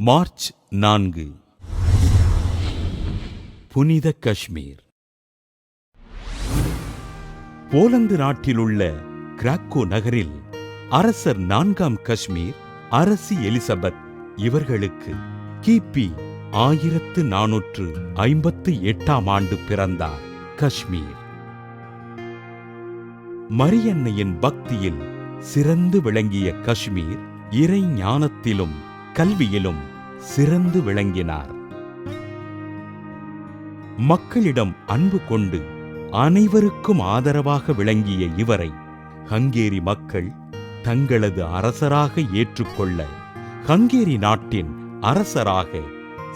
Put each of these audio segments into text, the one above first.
March 4. புனித Kashmir. Poland நாட்டிலுள்ள கிராக்கோ நகரில் அரசர் 4ஆம் காஷ்மீர் அரசி எலிசபெத் இவர்களுக்கு கிபி 1458ஆம் ஆண்டு பிறந்தார். காஷ்மீர் மரியன்னையின் பக்தியில் சிறந்து விளங்கிய காஷ்மீர் இறை ஞானத்திலும் கல்வியிலும் சிறந்து விளங்கினார். மக்களிடம் அன்பு கொண்டு அனைவருக்கும் ஆதரவாக விளங்கிய இவரை ஹங்கேரி மக்கள் தங்களது அரசராக ஏற்றுக்கொள்ள ஹங்கேரி நாட்டின் அரசராக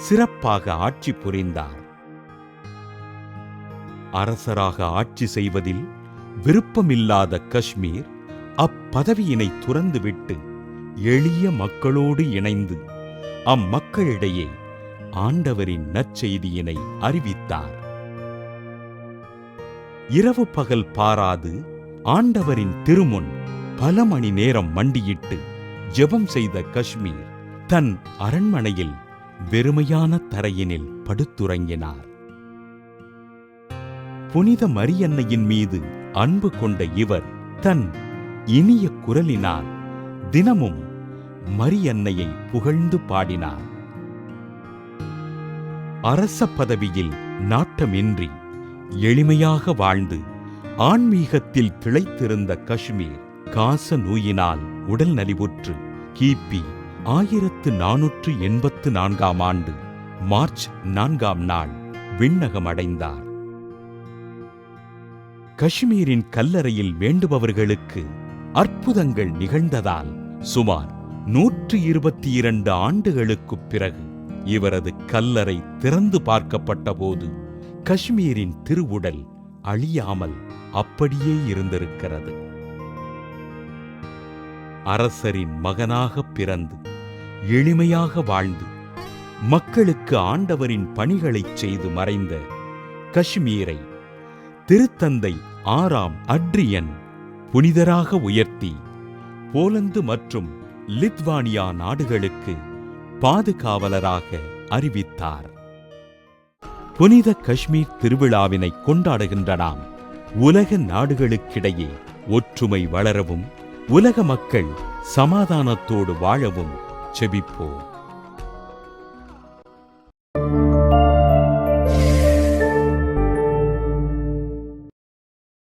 சிறப்பாக ஆட்சி புரிந்தார். அரசராக ஆட்சி செய்வதில் விருப்பமில்லாத காஷ்மீர் அப்பதவியினை துறந்துவிட்டு எளிய மக்களோடு இணைந்து அம்மக்களிடையே ஆண்டவரின் நற்செய்தியினை அறிவித்தார். இரவு பகல் பாராது ஆண்டவரின் திருமுன் பல மணி நேரம் மண்டியிட்டு ஜெபம் செய்த காஷ்மீர் தன் அரண்மனையில் வெறுமையான தரையினில் படுத்துறங்கினார். புனித மரியன்னையின் மீது அன்பு கொண்ட இவர் தன் இனிய குரலினால் தினமும் மரியன்னையை புகழ்ந்து பாடினார். அரச பதவியில் நாட்டமின்றி எளிமையாக வாழ்ந்து ஆன்மீகத்தில் திளைத்திருந்த காஷ்மீர் காச நோயினால் உடல் நலிவுற்று கிபி 1484ஆம் ஆண்டு மார்ச் 4ஆம் நாள் விண்ணகம் அடைந்தார். காஷ்மீரின் கல்லறையில் வேண்டுபவர்களுக்கு அற்புதங்கள் நிகழ்ந்ததால் சுமார் 122 ஆண்டுகளுக்குப் பிறகு இவரது கல்லறை திறந்து பார்க்கப்பட்ட போது காஷ்மீரின் திருவுடல் அழியாமல் அப்படியே இருந்திருக்கிறது. அரசரின் மகனாக பிறந்து எளிமையாக வாழ்ந்து மக்களுக்கு ஆண்டவரின் பணிகளைச் செய்து மறைந்த காஷ்மீரை திருத்தந்தை 6ஆம் அட்ரியன் புனிதராக உயர்த்தி போலந்து மற்றும் லித்வானியா நாடுகளுக்கு பாதுகாவலராக அறிவித்தார். புனித காஷ்மீர் திருவிழாவினை கொண்டாடுகின்ற நாம் உலக நாடுகளுக்கிடையே ஒற்றுமை வளரவும் உலக மக்கள் சமாதானத்தோடு வாழவும் செபிப்போம்.